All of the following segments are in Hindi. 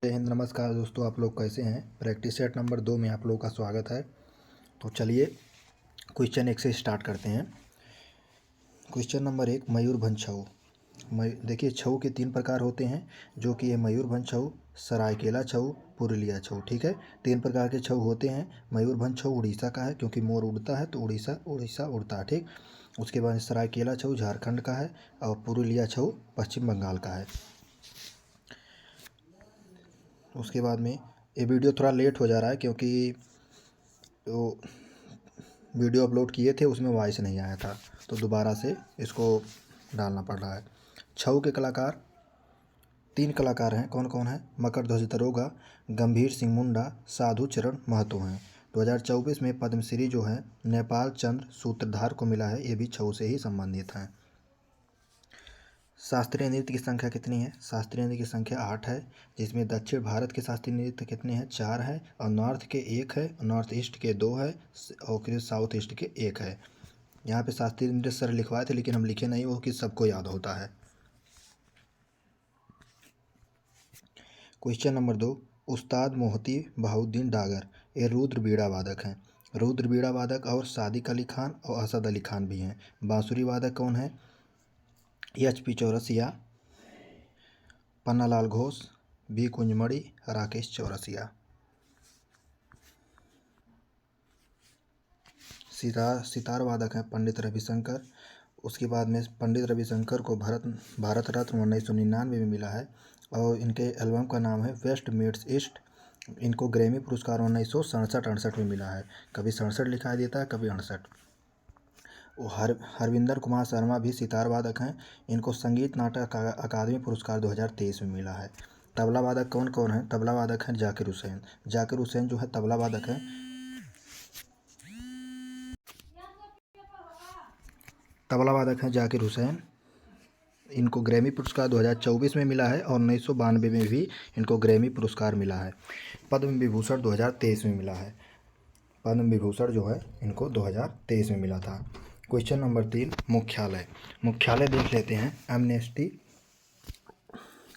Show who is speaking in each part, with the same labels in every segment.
Speaker 1: जय हिंद। नमस्कार दोस्तों, आप लोग कैसे हैं। प्रैक्टिस सेट नंबर 2 में आप लोगों का स्वागत है। तो चलिए क्वेश्चन 1 से स्टार्ट करते हैं। क्वेश्चन नंबर 1, मयूरभंज छऊ। देखिए, छऊ के 3 प्रकार होते हैं, जो कि है मयूरभंज छऊ, सरायकेला छऊ, पुरुलिया छऊ। ठीक है, 3 प्रकार के छऊ होते हैं। मयूरभंज छऊ उड़ीसा का है, क्योंकि मोर उड़ता है तो उड़ीसा उड़ता है। ठीक, उसके बाद सरायकेला छऊ झारखंड का है, और पुरुलिया छऊ पश्चिम बंगाल का है। उसके बाद में ये वीडियो थोड़ा लेट हो जा रहा है, क्योंकि वो वीडियो अपलोड किए थे उसमें वॉइस नहीं आया था, तो दोबारा से इसको डालना पड़ रहा है। छऊ के कलाकार 3 कलाकार हैं। कौन कौन है? मकरध्वज दरोगा, गंभीर सिंह मुंडा, साधु चरण महतो हैं। 2024 में पद्मश्री जो है नेपाल चंद्र सूत्रधार को मिला है, ये भी छऊ से ही संबंधित हैं। शास्त्रीय नृत्य की संख्या कितनी है? शास्त्रीय नृत्य की संख्या 8 है, जिसमें दक्षिण भारत के शास्त्रीय नृत्य कितने हैं? 4 है, और नॉर्थ के 1 है, नॉर्थ ईस्ट के 2 है, और फिर साउथ ईस्ट के 1 है। यहाँ पे शास्त्रीय नृत्य सर लिखवाए थे, लेकिन हम लिखे नहीं, वो कि सबको याद होता है। क्वेश्चन नंबर 2, उस्ताद मोहती बहाउद्दीन डागर, ये रुद्र बीड़ा वादक हैं। रुद्र बीड़ा वादक और सादिक अली खान और असद अली खान भी हैं। बांसुरी वादक कौन है? HP Chaurasia, Pannalal Ghosh, B Kunjamani, Rakesh Chaurasia. सितार वादक हैं पंडित रविशंकर। उसके बाद में पंडित रविशंकर को भारत रत्न 1999 में मिला है, और इनके एल्बम का नाम है वेस्ट मीट्स ईस्ट। इनको ग्रैमी पुरस्कार 1967-68 में मिला है। कभी 67 लिखाई देता है, कभी 68। वो हरविंदर कुमार शर्मा भी सितार वादक हैं। इनको संगीत नाटक अकादमी पुरस्कार 2023 में मिला है। तबला वादक कौन कौन है? तबला वादक हैं जाकिर हुसैन। जाकिर हुसैन जो है तबला वादक हैं। तबला वादक हैं जाकिर हुसैन। इनको ग्रैमी पुरस्कार 2024 में मिला है, और 1992 में भी इनको ग्रैमी पुरस्कार मिला है। पद्म विभूषण 2023 में मिला है। पद्म विभूषण जो है इनको 2023 में मिला था। क्वेश्चन नंबर 3, मुख्यालय देख लेते हैं।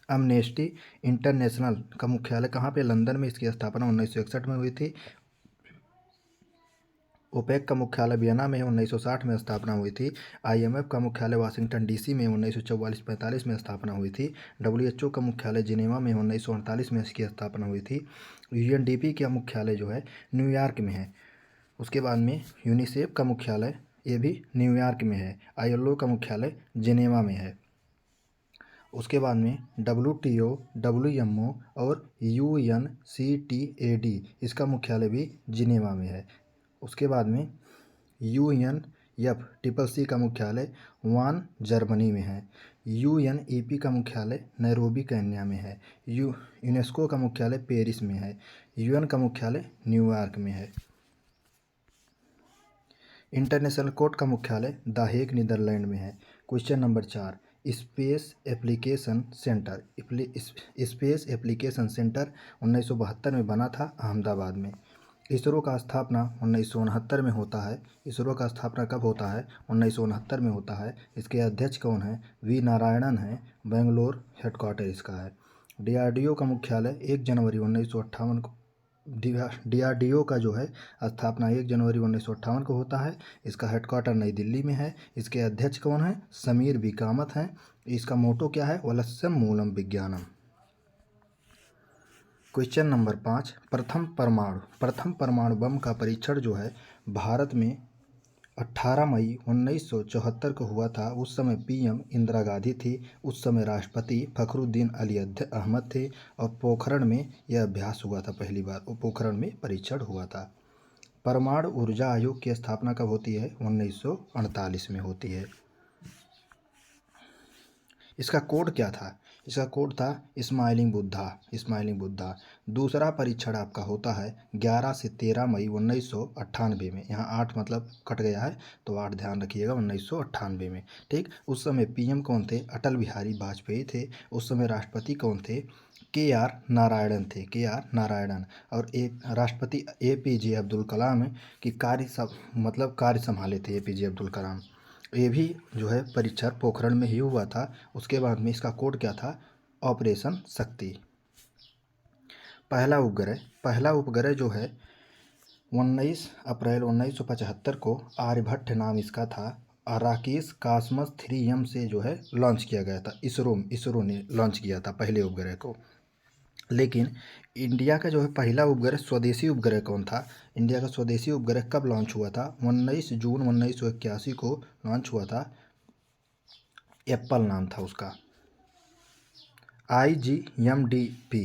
Speaker 1: अमनेस्टी इंटरनेशनल का मुख्यालय कहाँ पे? लंदन में। इसकी स्थापना 1961 में हुई थी। ओपेक का मुख्यालय वियना में 1960 में स्थापना हुई थी। IMF का मुख्यालय वाशिंगटन DC में 1944-45 में स्थापना हुई थी। WHO का मुख्यालय जिनेवा में 1948 में इसकी स्थापना हुई थी। UNDP का मुख्यालय जो है न्यूयॉर्क में है। उसके बाद में यूनिसेफ का मुख्यालय ये भी न्यूयॉर्क में है। ILO का मुख्यालय जिनेवा में है। उसके बाद में WTO, WMO और UNCTAD इसका मुख्यालय भी जिनेवा में है। उसके बाद में UNFCCC का मुख्यालय वान जर्मनी में है। UNEP का मुख्यालय नैरोबी केन्या में है। यूनेस्को का मुख्यालय पेरिस में है। UN का मुख्यालय न्यूयॉर्क में है। इंटरनेशनल कोर्ट का मुख्यालय द हेग नीदरलैंड में है। Question number 4, space application centre. Space application centre 1972 में बना था अहमदाबाद में। इसरो का स्थापना 1969 में होता है। इसरो का स्थापना कब होता है? 1969 में होता है। इसके अध्यक्ष कौन है? V नारायणन है। बेंगलोर हेडक्वार्टर इसका है। DRDO का मुख्यालय 1 जनवरी 1958 को DRDO का जो है स्थापना 1 जनवरी 1958 को होता है। इसका हेडक्वार्टर नई दिल्ली में है। इसके अध्यक्ष कौन है? समीर बी कामत हैं। इसका मोटो क्या है? वलस्यम मूलम विज्ञानम। क्वेश्चन नंबर 5, प्रथम परमाणु बम का परीक्षण जो है भारत में 18 मई 1974 को हुआ था। उस समय PM इंदिरा गांधी थी। उस समय राष्ट्रपति फखरुद्दीन अली अहमद थे, और पोखरण में यह अभ्यास हुआ था। पहली बार वो पोखरण में परीक्षण हुआ था। परमाणु ऊर्जा आयोग की स्थापना कब होती है? 1948 में होती है। इसका कोड क्या था? इसका कोड था स्माइलिंग बुद्धा। दूसरा परीक्षण आपका होता है 11 से 13 मई 1998 में। यहाँ 8 मतलब कट गया है, तो 8 ध्यान रखिएगा। 1998 में। ठीक, उस समय PM कौन थे? अटल बिहारी वाजपेयी थे। उस समय राष्ट्रपति कौन थे? KR नारायणन। और एक राष्ट्रपति APJ अब्दुल कलाम की कार्य संभाले थे APJ अब्दुल कलाम। ये भी जो है परीक्षण पोखरण में ही हुआ था। उसके बाद में इसका कोड क्या था? ऑपरेशन शक्ति। पहला उपग्रह जो है 19 अप्रैल 1975 को आर्यभट्ट नाम इसका था और राकेश कॉसमस 3M से जो है लॉन्च किया गया था। इसरो ने लॉन्च किया था पहले उपग्रह को। लेकिन इंडिया का जो है पहला उपग्रह स्वदेशी उपग्रह कौन था? इंडिया का स्वदेशी उपग्रह कब लॉन्च हुआ था? 19 जून 1981 को लॉन्च हुआ था। एप्पल नाम था उसका। IGMDP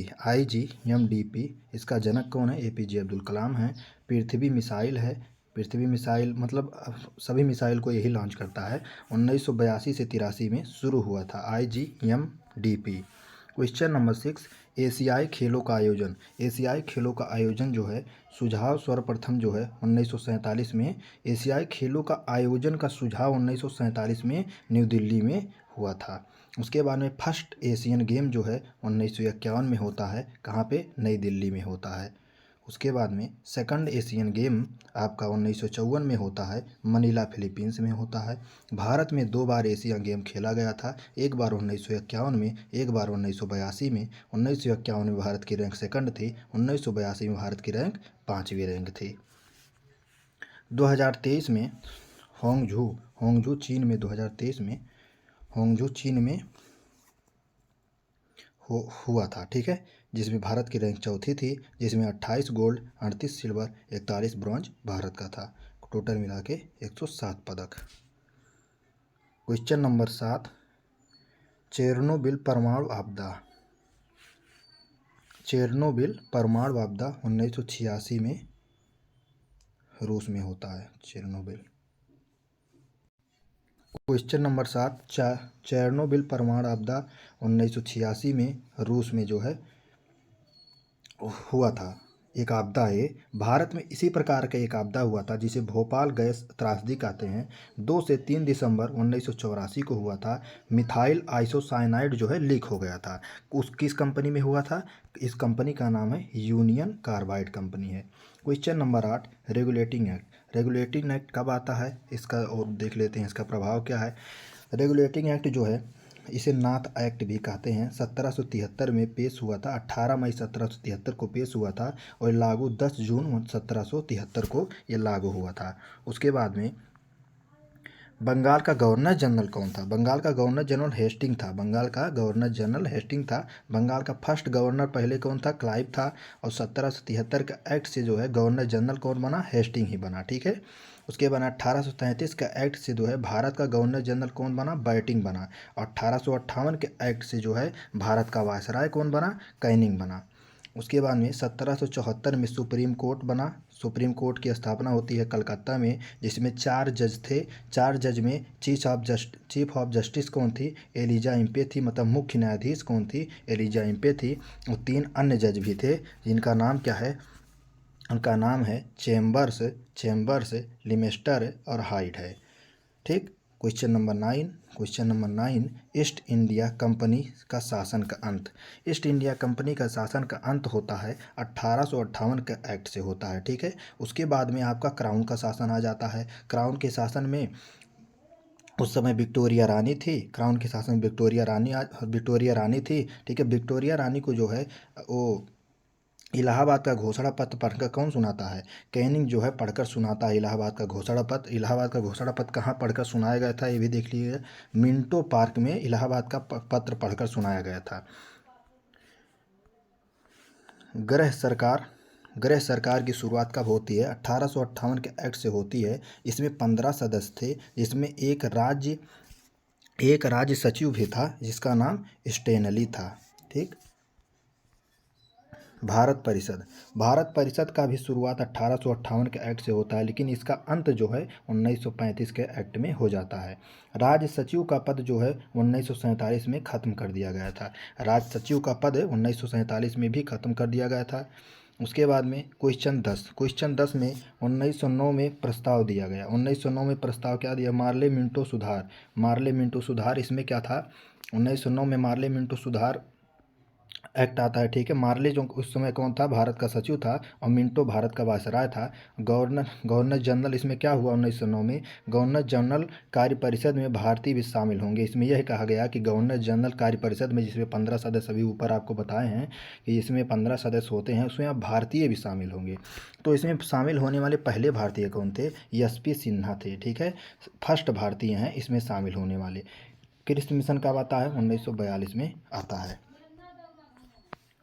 Speaker 1: इसका जनक कौन है? APJ अब्दुल कलाम है। पृथ्वी मिसाइल मतलब सभी मिसाइल को यही लॉन्च करता है। 1982 से 83 में शुरू हुआ था IGMDP। क्वेश्चन नंबर 6, एशियाई खेलों का आयोजन जो है सुझाव सर्वप्रथम जो है 1947 में एशियाई खेलों का आयोजन का सुझाव 1947 में न्यू दिल्ली में हुआ था। उसके बाद में फर्स्ट एशियन गेम जो है 1951 में होता है। कहाँ पे? नई दिल्ली में होता है। उसके बाद में सेकंड एशियन गेम आपका 1954 में होता है, मनीला फिलीपींस में होता है। भारत में 2 बार एशियन गेम खेला गया था, एक बार 1951 में, एक बार 1982 में। 1951 में भारत की रैंक सेकंड थी, 1982 में भारत की रैंक 5वीं रैंक थी। 2023 में होंगझू चीन में 2023 में होंगझू चीन में हुआ था, ठीक है, जिसमें भारत की रैंक चौथी थी, जिसमें 28 गोल्ड, 38 सिल्वर, 41 ब्रॉन्ज भारत का था। टोटल मिला के 107 पदक। क्वेश्चन नंबर 7, चेरनोबिल परमाणु आपदा 1986 में रूस में होता है। चेरनोबिल। क्वेश्चन नंबर 7, चेरनोबिल परमाणु आपदा 1986 में रूस में जो है हुआ था। एक आपदा है। भारत में इसी प्रकार का एक आपदा हुआ था जिसे भोपाल गैस त्रासदी कहते हैं। 2 से 3 दिसंबर 1984 को हुआ था। मिथाइल आइसोसाइनाइड जो है लीक हो गया था। किस कंपनी में हुआ था? इस कंपनी का नाम है यूनियन कार्बाइड कंपनी है। क्वेश्चन नंबर 8, रेगुलेटिंग एक्ट कब आता है? इसका और देख लेते हैं, इसका प्रभाव क्या है। रेगुलेटिंग एक्ट जो है इसे नाथ एक्ट भी कहते हैं। 1773 में पेश हुआ था। 18 मई 1773 को पेश हुआ था और लागू 10 जून 1773 को ये लागू हुआ था। उसके बाद में बंगाल का गवर्नर जनरल कौन था? बंगाल का गवर्नर जनरल हेस्टिंग था। बंगाल का फर्स्ट गवर्नर पहले कौन था? क्लाइव था। और 1773 का एक्ट से जो है गवर्नर जनरल कौन बना? हेस्टिंग ही बना, ठीक है। उसके बाद 1833 का एक्ट से जो है भारत का गवर्नर जनरल कौन बना? बैटिंग बना। और 1858 के एक्ट से जो है भारत का वायसराय कौन बना? कैनिंग बना। उसके बाद में 1774 में सुप्रीम कोर्ट बना। सुप्रीम कोर्ट की स्थापना होती है कलकत्ता में, जिसमें 4 जज थे। 4 जज में चीफ ऑफ जस्टिस कौन थी? एलिजा इम्पे थी। मतलब मुख्य न्यायाधीश कौन थी? एलिजा इम्पे थी। और 3 अन्य जज भी थे जिनका नाम क्या है? उनका नाम है चेम्बर्स, लिमेस्टर और हाइड है, ठीक। Question number 9, east India company का शासन का अंत। ईस्ट इंडिया कंपनी का शासन का अंत होता है 1858 के एक्ट से होता है, ठीक है। उसके बाद में आपका क्राउन का शासन आ जाता है। क्राउन के शासन में उस समय विक्टोरिया रानी थी। क्राउन के शासन में विक्टोरिया रानी थी, ठीक है। विक्टोरिया रानी को जो है वो इलाहाबाद का घोषणा पत्र पढ़कर कौन सुनाता है? कैनिंग जो है पढ़कर सुनाता है इलाहाबाद का घोषणा पत्र। इलाहाबाद का घोषणा पत्र कहाँ पढ़कर सुनाया गया था ये भी देख लीजिए। मिंटो पार्क में इलाहाबाद का पत्र पढ़कर सुनाया गया था। गृह सरकार की शुरुआत कब होती है? 1858 के एक्ट से होती है। इसमें 15 सदस्य थे, जिसमें एक राज्य सचिव भी था जिसका नाम स्टेनली था, ठीक। भारत परिषद का भी शुरुआत 1858 के एक्ट से होता है, लेकिन इसका अंत जो है 1935 के एक्ट में हो जाता है। राज्य सचिव का पद जो है 1947 में ख़त्म कर दिया गया था। राज्य सचिव का पद 1947 में भी ख़त्म कर दिया गया था। उसके बाद में क्वेश्चन 10 में 1909 में प्रस्ताव दिया गया। 1909 में प्रस्ताव क्या दिया? मार्ले मिंटो सुधार। इसमें क्या था? 1909 में मार्ले मिंटो सुधार एक्ट आता है, ठीक है। मार्ले जो उस समय कौन था, भारत का सचिव था, और मिंटो भारत का वायसराय था। गवर्नर गवर्नर जनरल, इसमें क्या हुआ 1909 में, गवर्नर जनरल कार्य परिषद में भारतीय भी शामिल होंगे। इसमें यह कहा गया कि गवर्नर जनरल कार्य परिषद में, जिसमें 15 सदस्य अभी ऊपर आपको बताए हैं कि इसमें 15 सदस्य होते हैं, उसमें अब भारतीय भी शामिल होंगे। तो इसमें शामिल होने वाले पहले भारतीय कौन थे, SP सिन्हा थे, ठीक है। फर्स्ट भारतीय हैं इसमें शामिल होने वाले। क्रिस्ट मिशन कब आता है, 1942 में आता है।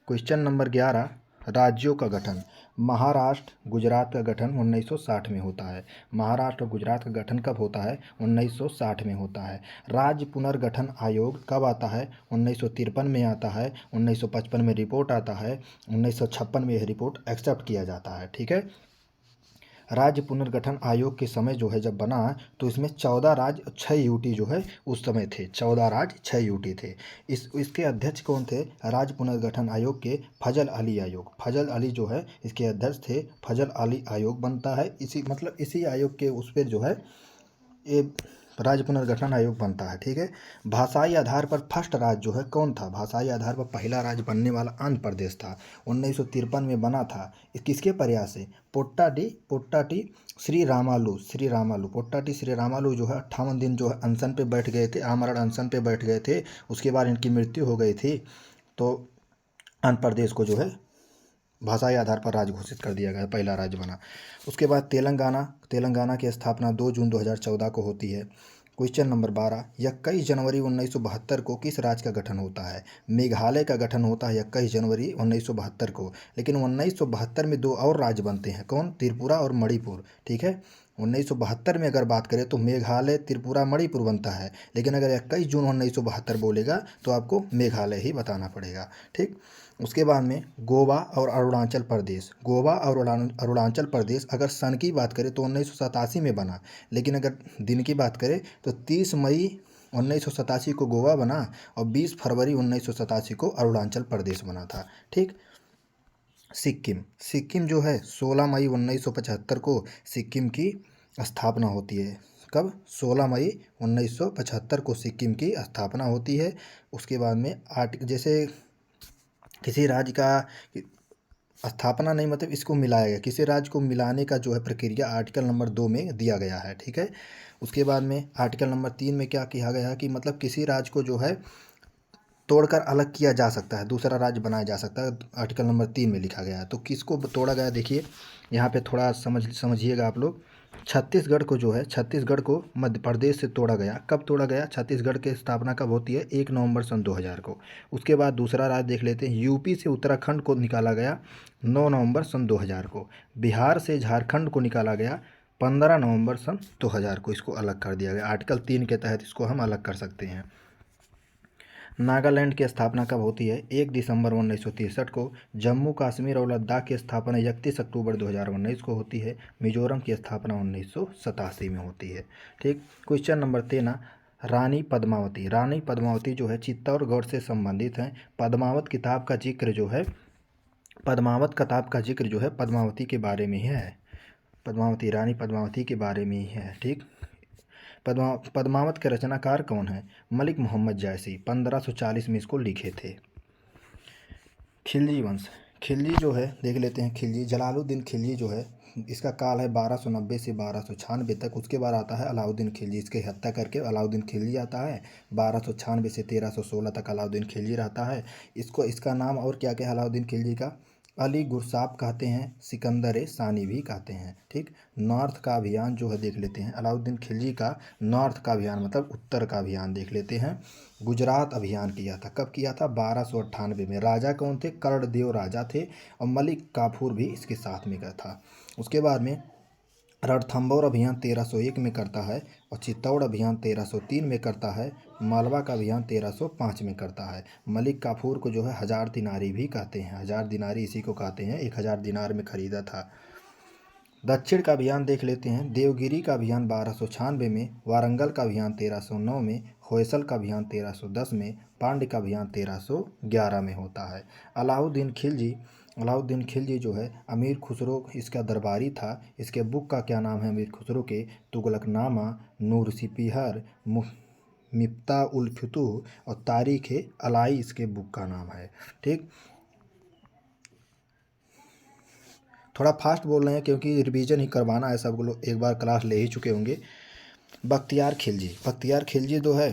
Speaker 1: क्वेश्चन नंबर 11, राज्यों का गठन। महाराष्ट्र गुजरात का गठन 1960 में होता है। महाराष्ट्र और गुजरात का गठन कब होता है, 1960 में होता है। राज्य पुनर्गठन आयोग कब आता है, 1953 में आता है। 1955 में रिपोर्ट आता है। 1956 में यह रिपोर्ट एक्सेप्ट किया जाता है, ठीक है। राज्य पुनर्गठन आयोग के समय जो है जब बना, तो इसमें 14 राज्य 6 यूटी जो है उस समय थे, 14 राज्य 6 यूटी थे। इसके अध्यक्ष कौन थे, राज्य पुनर्गठन आयोग के फजल अली आयोग, फजल अली जो है इसके अध्यक्ष थे। फजल अली आयोग बनता है, इसी आयोग के उस पर जो है ये राज्य पुनर्गठन आयोग बनता है, ठीक है। भाषाई आधार पर फर्स्ट राज्य जो है कौन था, भाषाई आधार पर पहला राज्य बनने वाला आंध्र प्रदेश था। 1953 में बना था। किसके प्रयास से, पोट्टाटी पोट्टाटी श्री रामालू जो है 58 दिन जो है अनशन पे बैठ गए थे, आमरण अनशन पे बैठ गए थे। उसके बाद इनकी मृत्यु हो गई थी, तो आंध्र प्रदेश को जो है भाषाई आधार पर राज्य घोषित कर दिया गया, पहला राज्य बना। उसके बाद तेलंगाना की स्थापना 2 जून 2014 को होती है। क्वेश्चन नंबर 12, 21 जनवरी 1972 को किस राज्य का गठन होता है। मेघालय का गठन होता है 21 जनवरी 1972 को। लेकिन 1972 में 2 और राज्य बनते हैं, कौन, त्रिपुरा और मणिपुर, ठीक है। 1972 में अगर बात करें तो मेघालय, त्रिपुरा, मणिपुर बनता है। लेकिन अगर 21 जून 1972 बोलेगा तो आपको मेघालय ही बताना पड़ेगा, ठीक। उसके बाद में गोवा और अरुणाचल प्रदेश अगर सन की बात करें तो 1987 में बना। लेकिन अगर दिन की बात करें तो 30 मई 1987 को गोवा बना और 20 फरवरी 1987 को अरुणाचल प्रदेश बना था, ठीक। सिक्किम जो है 16 मई 1975 को सिक्किम की स्थापना होती है। कब, 16 मई 1975 को सिक्किम की स्थापना होती है। उसके बाद में जैसे किसी राज्य का स्थापना नहीं, मतलब इसको मिलाया गया, किसी राज्य को मिलाने का जो है प्रक्रिया आर्टिकल नंबर 2 में दिया गया है, ठीक है। उसके बाद में आर्टिकल नंबर 3 में क्या कहा गया है कि मतलब किसी राज्य को जो है तोड़कर अलग किया जा सकता है, दूसरा राज्य बनाया जा सकता है, आर्टिकल नंबर 3 में लिखा गया है। तो किसको तोड़ा गया, देखिए यहाँ पे थोड़ा समझिएगा आप लोग। छत्तीसगढ़ को जो है, छत्तीसगढ़ को मध्य प्रदेश से तोड़ा गया। कब तोड़ा गया, छत्तीसगढ़ की स्थापना कब होती है, 1 नवंबर सन 2000 को। उसके बाद दूसरा राज्य देख लेते हैं, यूपी से उत्तराखंड को निकाला गया 9 नवंबर सन 2000 को। बिहार से झारखंड को निकाला गया 15 नवंबर सन 2000 को। इसको अलग कर दिया गया, आर्टिकल 3 के तहत इसको हम अलग कर सकते हैं। नागालैंड की स्थापना कब होती है, 1 दिसंबर 1963 को। जम्मू कश्मीर और लद्दाख की स्थापना 31 अक्टूबर 2019 को होती है। मिजोरम की स्थापना 1987 में होती है, ठीक। क्वेश्चन नंबर 13, रानी पद्मावती जो है चित्तौड़गढ़ से संबंधित हैं। पद्मावत किताब का जिक्र जो है पद्मावती के बारे में ही है। रानी पद्मावती के बारे में ही है, ठीक। पद्मावत के रचनाकार कौन है, मलिक मोहम्मद जायसी, 1540 में इसको लिखे थे। खिलजी वंश, खिलजी जो है देख लेते हैं। खिलजी, जलालुद्दीन खिलजी जो है इसका काल है 1290 से 1296 तक। उसके बाद आता है अलाउद्दीन खिलजी, इसकी हत्या करके अलाउद्दीन खिलजी आता है। 1296 से 1316 तक अलाउद्दीन खिलजी रहता है। इसका नाम और क्या क्या है अलाउद्दीन खिलजी का, अली गुरसाब कहते हैं, सिकंदर सानी भी कहते हैं, ठीक। नॉर्थ का अभियान जो है देख लेते हैं, अलाउद्दीन खिलजी का नॉर्थ का अभियान मतलब उत्तर का अभियान देख लेते हैं। गुजरात अभियान किया था, कब किया था, 1298 में। राजा कौन थे, कर्णदेव राजा थे, और मलिक काफूर भी इसके साथ में गया था। उसके बाद में रणथंभौर अभियान 1301 में करता है, और चित्तौड़ अभियान 1303 में करता है। मालवा का अभियान 1305 में करता है। मलिक काफूर को जो है 1000 दिनारी भी कहते हैं, 1000 दिनारी इसी को कहते हैं, 1000 दिनार में खरीदा था। दक्षिण का अभियान देख लेते हैं। देवगिरी का अभियान 1296 में, वारंगल का अभियान 1309 में, होयसल का अभियान 1310 में, पांड्य का अभियान 1311 में होता है। अलाउद्दीन खिलजी जो है अमीर खुसरो इसका दरबारी था। इसके बुक का क्या नाम है अमीर खुसरो के, तुगलकनामा, नूर सिपीहर, मिफ्ता उल फुतूह और तारीख अलाई इसके बुक का नाम है। ठीक, थोड़ा फास्ट बोल रहे हैं क्योंकि रिवीजन ही करवाना है, सब लोग एक बार क्लास ले ही चुके होंगे। बख्तियार खिलजी, बख्तियार खिलजी जो है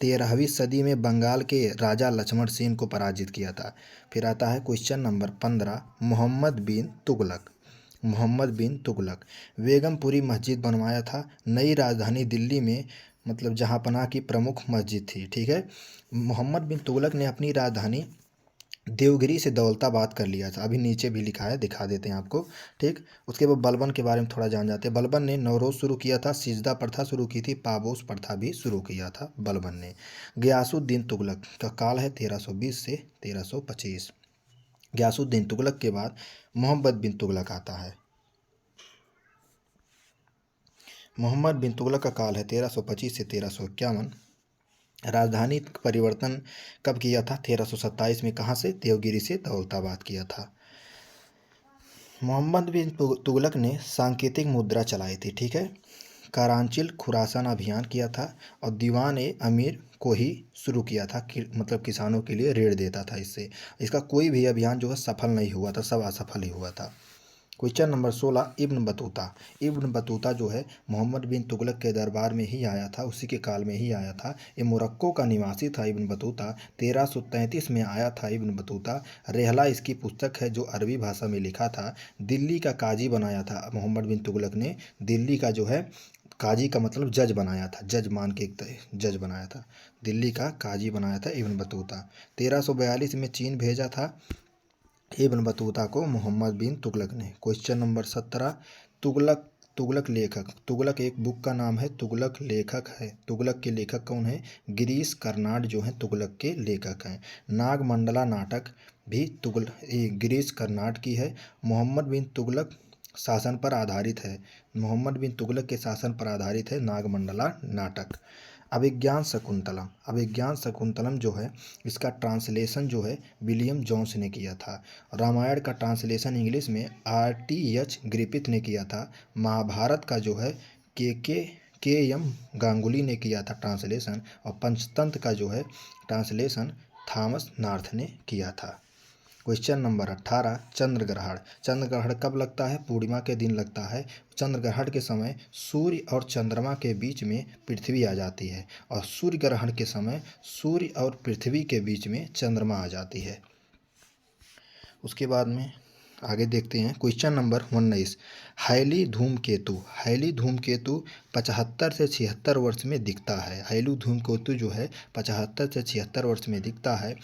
Speaker 1: 13वीं सदी में बंगाल के राजा लक्ष्मण सेन को पराजित किया था। फिर आता है क्वेश्चन नंबर 15, मोहम्मद बिन तुगलक। मोहम्मद बिन तुगलक बेगमपुरी मस्जिद बनवाया था। नई राजधानी दिल्ली में मतलब जहाँपनाह की प्रमुख मस्जिद थी। ठीक है, मोहम्मद बिन तुगलक ने अपनी राजधानी देवगिरी से दौलताबाद कर लिया था। अभी नीचे भी लिखा है, दिखा देते हैं आपको। ठीक, उसके बाद बलबन के बारे में थोड़ा जान जाते हैं। बलबन ने नवरोज़ शुरू किया था, सिजदा प्रथा शुरू की थी, पाबोस प्रथा भी शुरू किया था बलबन ने। गयासुद्दीन तुगलक का काल है 1320 से 1325। गयासुद्दीन तुगलक के बाद मोहम्मद बिन तुगलक आता है। मोहम्मद बिन तुगलक का काल है 1325 से 1351। राजधानी परिवर्तन कब किया था? 1327 में। कहाँ से? देवगिरी से दौलताबाद किया था। मोहम्मद बिन तुगलक ने सांकेतिक मुद्रा चलाई थी। ठीक है, कारांचिल खुरासान अभियान किया था और दीवान ए अमीर को ही शुरू किया था मतलब किसानों के लिए ऋण देता था। इससे इसका कोई भी अभियान जो है सफल नहीं हुआ था, सब असफल ही हुआ था। Question number 16, Ibn Battuta. Ibn Battuta जो है मोहम्मद बिन तुगलक के दरबार में ही आया था, उसी के काल में ही आया था। ये मोरक्को का निवासी था इब्न बतूता। 1333 में आया था इब्न बतूता। रेहला इसकी पुस्तक है जो अरबी भाषा में लिखा था। दिल्ली का काजी बनाया था मोहम्मद बिन तुगलक ने। दिल्ली का जो है काजी का मतलब जज बनाया था, जज मान के एक जज बनाया था। दिल्ली का काजी बनाया था इब्न बतूता। 1342 में चीन भेजा था इब्न बतूता को मोहम्मद बिन तुगलक ने। Question number 17, Tughlaq. तुगलक लेखक। तुगलक एक बुक का नाम है, तुगलक लेखक है। तुगलक के लेखक कौन है? गिरीश कर्नाड जो हैं तुगलक के लेखक हैं। नागमंडला नाटक भी गिरीश कर्नाड की है। मोहम्मद बिन तुगलक शासन पर आधारित है। मोहम्मद बिन तुगलक के शासन पर आधारित है नागमंडला नाटक। अभिज्ञान शकुंतलम। अभिज्ञान शकुंतलम जो है इसका ट्रांसलेशन जो है विलियम जोन्स ने किया था। रामायण का ट्रांसलेशन इंग्लिश में RTH ग्रिफिथ ने किया था। महाभारत का जो है के एम गांगुली ने किया था ट्रांसलेशन। और पंचतंत्र का जो है ट्रांसलेशन थॉमस नॉर्थ ने किया था। क्वेश्चन नंबर 18, चंद्र ग्रहण। चंद्र ग्रहण कब लगता है? पूर्णिमा के दिन लगता है। चंद्र ग्रहण के समय सूर्य और चंद्रमा के बीच में पृथ्वी आ जाती है और सूर्य ग्रहण के समय सूर्य और पृथ्वी के बीच में चंद्रमा आ जाती है। उसके बाद में आगे देखते हैं क्वेश्चन नंबर 19, हैली धूमकेतु। हैली धूमकेतु 75 से 76 वर्ष में दिखता है। हैली धूमकेतु जो है 75 से 76 वर्ष में दिखता है।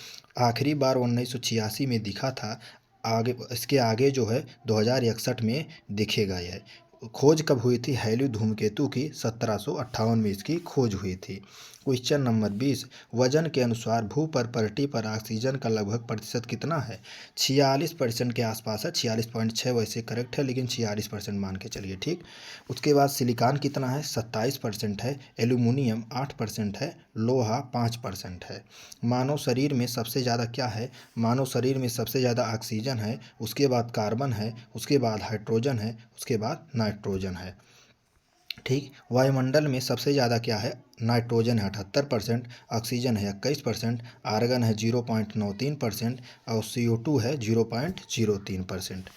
Speaker 1: आखिरी बार 1986 में दिखा था। आगे इसके आगे जो है 2061 में दिखेगा यह। खोज कब हुई थी हैली धूमकेतु की? 1758 में इसकी खोज हुई थी। क्वेश्चन नंबर 20, वजन के अनुसार भू पर पलटी पर ऑक्सीजन का लगभग प्रतिशत कितना है? 46% के आसपास है। 46.6 वैसे करेक्ट है, लेकिन 46% मान के चलिए। ठीक, उसके बाद सिलिकॉन कितना है? 27% है। एल्यूमिनियम 8% है। लोहा 5% है। मानव शरीर में सबसे ज़्यादा क्या है? मानव शरीर में सबसे ज़्यादा ऑक्सीजन है, उसके बाद कार्बन है, उसके बाद हाइड्रोजन है, उसके बाद नाइट्रोजन है। ठीक, वायुमंडल में सबसे ज़्यादा क्या है? नाइट्रोजन है 78%, ऑक्सीजन है 21%, आर्गन है 0.93% और CO2 है 0.03%।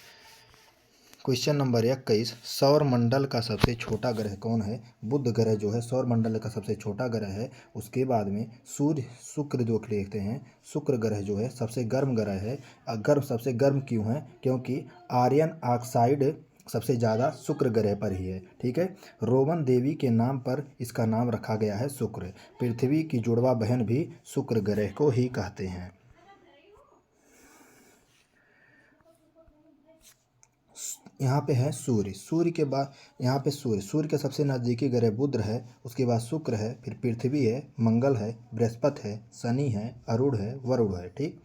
Speaker 1: क्वेश्चन नंबर 21, सौर मंडल का सबसे छोटा ग्रह कौन है? बुध ग्रह जो है सौर मंडल का सबसे छोटा ग्रह है। उसके बाद में सूर्य शुक्र जो देखते हैं, शुक्र ग्रह जो है सबसे गर्म ग्रह है। सबसे गर्म क्यों है? क्योंकि आयरन ऑक्साइड सबसे ज़्यादा शुक्र ग्रह पर ही है। ठीक है, रोमन देवी के नाम पर इसका नाम रखा गया है शुक्र। पृथ्वी की जुड़वा बहन भी शुक्र ग्रह को ही कहते हैं। यहाँ पे है सूर्य। सूर्य के बाद यहाँ पे सूर्य के सबसे नज़दीकी ग्रह बुध है, उसके बाद शुक्र है, फिर पृथ्वी है, मंगल है, बृहस्पति है, शनि है, अरुण है, वरुण है। ठीक,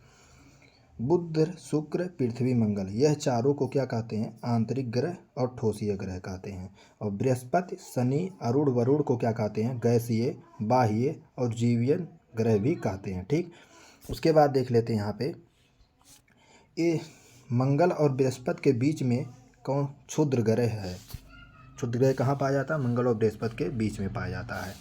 Speaker 1: बुध, शुक्र, पृथ्वी, मंगल, यह चारों को क्या कहते हैं? आंतरिक ग्रह और ठोसीय ग्रह कहते हैं। और बृहस्पति, शनि, अरुण, वरुण को क्या कहते हैं? गैसीय, बाह्य और जीवीय ग्रह भी कहते हैं। ठीक, उसके बाद देख लेते हैं यहाँ पे ये मंगल और बृहस्पति के बीच में कौन क्षुद्र ग्रह है? क्षुद्र ग्रह कहाँ पाया जाता है? मंगल और बृहस्पति के बीच में पाया जाता है।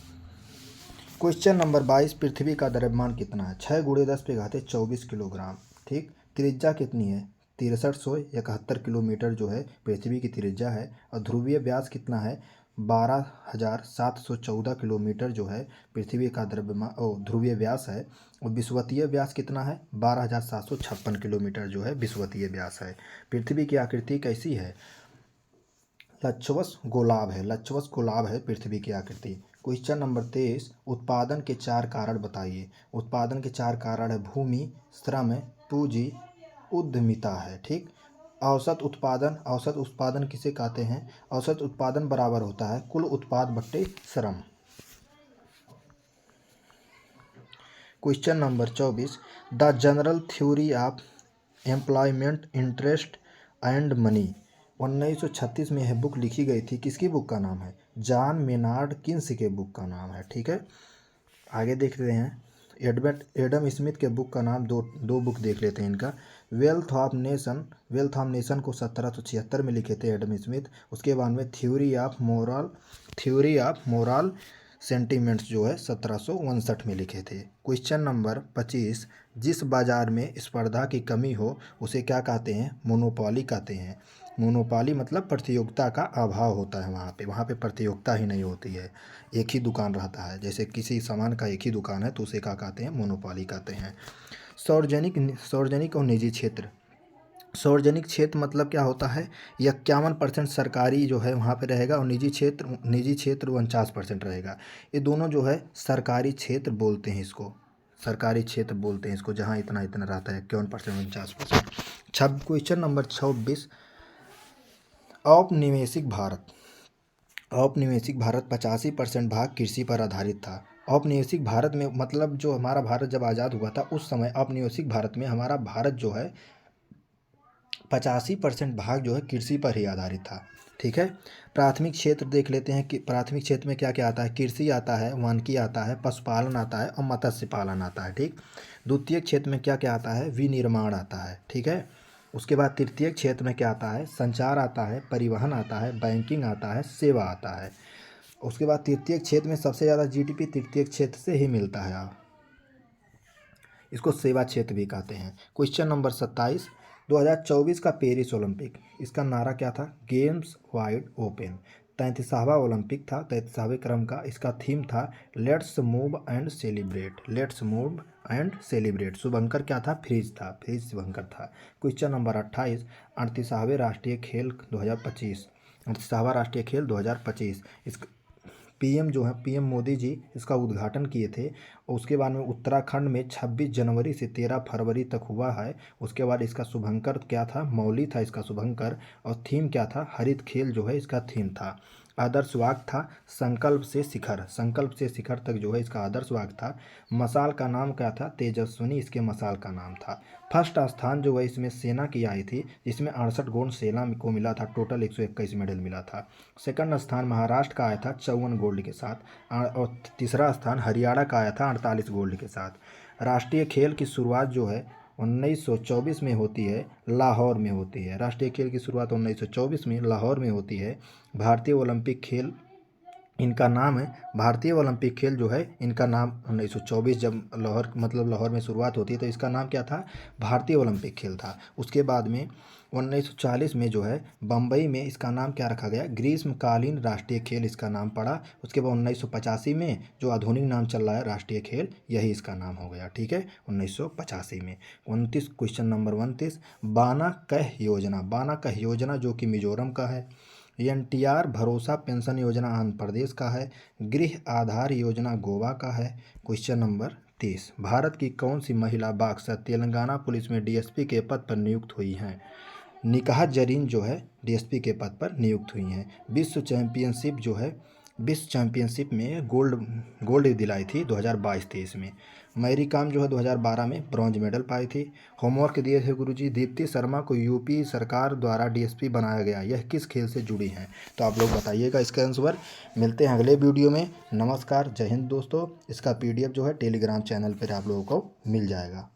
Speaker 1: क्वेश्चन नंबर 22, पृथ्वी का द्रव्यमान कितना है? 6 × 10⁻24 किलोग्राम। ठीक। त्रिज्या कितनी है? 6371 किलोमीटर जो है पृथ्वी की त्रिज्या है। और ध्रुवीय व्यास कितना है? 12,714 किलोमीटर जो है पृथ्वी का द्रव्यमान ध्रुवीय व्यास है। और विषुवतीय व्यास कितना है? 12,756 किलोमीटर जो है विषुवतीय व्यास है। पृथ्वी की आकृति कैसी है? लक्षवश गोलाभ है। लक्षवश गोलाभ है पृथ्वी की आकृति। क्वेश्चन नंबर 23, उत्पादन के 4 कारण बताइए। उत्पादन के 4 कारण है भूमि, श्रम, पूंजी, उद्यमिता है। ठीक। औसत उत्पादन किसे कहते हैं? औसत उत्पादन बराबर होता है कुल उत्पाद बट्टे श्रम। Question number 24, the general theory of employment, interest and money 1936 में यह बुक लिखी गई थी। किसकी बुक का नाम है? जॉन मेनार्ड किन्स के बुक का नाम है। ठीक है, आगे देख रहे हैं। एडम स्मिथ के बुक का नाम दो बुक देख लेते हैं इनका। वेल्थ ऑफ नेशन को 1776 में लिखे थे एडम स्मिथ। उसके बाद में थ्योरी ऑफ मोरल सेंटिमेंट्स जो है 1759 में लिखे थे। क्वेश्चन नंबर 25, जिस बाजार में स्पर्धा की कमी हो उसे क्या कहते हैं? मोनोपोली कहते हैं। मोनोपोली मतलब प्रतियोगिता का अभाव होता है। वहाँ पे प्रतियोगिता ही नहीं होती है, एक ही दुकान रहता है। जैसे किसी सामान का एक ही दुकान है तो उसे क्या कहते हैं? मोनोपोली कहते हैं। सार्वजनिक और निजी क्षेत्र। सार्वजनिक क्षेत्र मतलब क्या होता है? 51% सरकारी जो है वहाँ पे रहेगा और निजी क्षेत्र 49% रहेगा। ये दोनों जो है सरकारी क्षेत्र बोलते हैं इसको। सरकारी क्षेत्र बोलते हैं इसको, जहाँ इतना इतना रहता है 51% 49%। क्वेश्चन नंबर 26, औपनिवेशिक भारत 85% भाग कृषि पर आधारित था। औपनिवेशिक भारत में मतलब जो हमारा भारत जब आज़ाद हुआ था उस समय औपनिवेशिक भारत में हमारा भारत जो है 85% भाग जो है कृषि पर ही आधारित था। ठीक है। प्राथमिक क्षेत्र देख लेते हैं कि प्राथमिक क्षेत्र में क्या क्या आता है? कृषि आता है, वानिकी आता है, पशुपालन आता है और मत्स्य पालन आता है। ठीक। द्वितीय क्षेत्र में क्या क्या आता है? विनिर्माण आता है। ठीक है। उसके बाद तृतीय क्षेत्र में क्या आता है? संचार आता है, परिवहन आता है, बैंकिंग आता है, सेवा आता है। उसके बाद तृतीय क्षेत्र में सबसे ज़्यादा जीडीपी तृतीय क्षेत्र से ही मिलता है, इसको सेवा क्षेत्र भी कहते हैं। क्वेश्चन नंबर 27, 2024 का पेरिस ओलंपिक, इसका नारा क्या था? Games wide open. 33वां ओलंपिक था, 33वें क्रम का। इसका थीम था लेट्स मूव एंड सेलिब्रेट। शुभंकर क्या था? फ्रीज था, फ्रीज शुभंकर था। क्वेश्चन नंबर 28, 38वां राष्ट्रीय खेल 2025। 38वां राष्ट्रीय खेल 2025 इस पीएम जो है पीएम मोदी जी इसका उद्घाटन किए थे। और उसके बाद में उत्तराखंड में 26 जनवरी से 13 फरवरी तक हुआ है। उसके बाद इसका शुभंकर क्या था? मौली था इसका शुभंकर। और थीम क्या था? हरित खेल जो है इसका थीम था। आदर्श वाक्य था संकल्प से शिखर तक जो है इसका आदर्श वाक्य था। मसाल का नाम क्या था? तेजस्विनी इसके मसाल का नाम था। फर्स्ट स्थान जो है इसमें सेना की आई थी, जिसमें 68 गोल्ड सेना को मिला था, टोटल 121 मेडल मिला था। सेकंड स्थान महाराष्ट्र का आया था 54 गोल्ड के साथ। और तीसरा स्थान हरियाणा का आया था 48 गोल्ड के साथ। राष्ट्रीय खेल की शुरुआत जो है 1924 में होती है, लाहौर में होती है। राष्ट्रीय खेल की शुरुआत 1924 में लाहौर में होती है। भारतीय ओलंपिक खेल इनका नाम है, भारतीय ओलंपिक खेल जो है इनका नाम 1924 जब लाहौर में शुरुआत होती है तो इसका नाम क्या था? भारतीय ओलंपिक खेल था। उसके बाद में 1940 में जो है बम्बई में इसका नाम क्या रखा गया? ग्रीष्मकालीन राष्ट्रीय खेल इसका नाम पड़ा। उसके बाद 1985 में जो आधुनिक नाम चल रहा है राष्ट्रीय खेल, यही इसका नाम हो गया। ठीक है, 1985 में। 29 क्वेश्चन नंबर 29, बाना कह योजना जो कि मिजोरम का है। एनटीआर भरोसा पेंशन योजना आंध्र प्रदेश का है। गृह आधार योजना गोवा का है। क्वेश्चन नंबर 30, भारत की कौन सी महिला बॉक्सर तेलंगाना पुलिस में डीएसपी के पद पर नियुक्त हुई हैं? निकाह जरीन जो है डीएसपी के पद पर नियुक्त हुई हैं। विश्व चैंपियनशिप में गोल्ड दिलाई थी 2022-23 में। मैरी कॉम जो है 2012 में ब्रॉन्ज मेडल पाई थी। होमवर्क दिए थे गुरुजी, दीप्ति शर्मा को यूपी सरकार द्वारा डीएसपी बनाया गया, यह किस खेल से जुड़ी हैं? तो आप लोग बताइएगा इसका आंसर। मिलते हैं अगले वीडियो में। नमस्कार, जय हिंद दोस्तों। इसका पीडीएफ जो है टेलीग्राम चैनल पर आप लोगों को मिल जाएगा।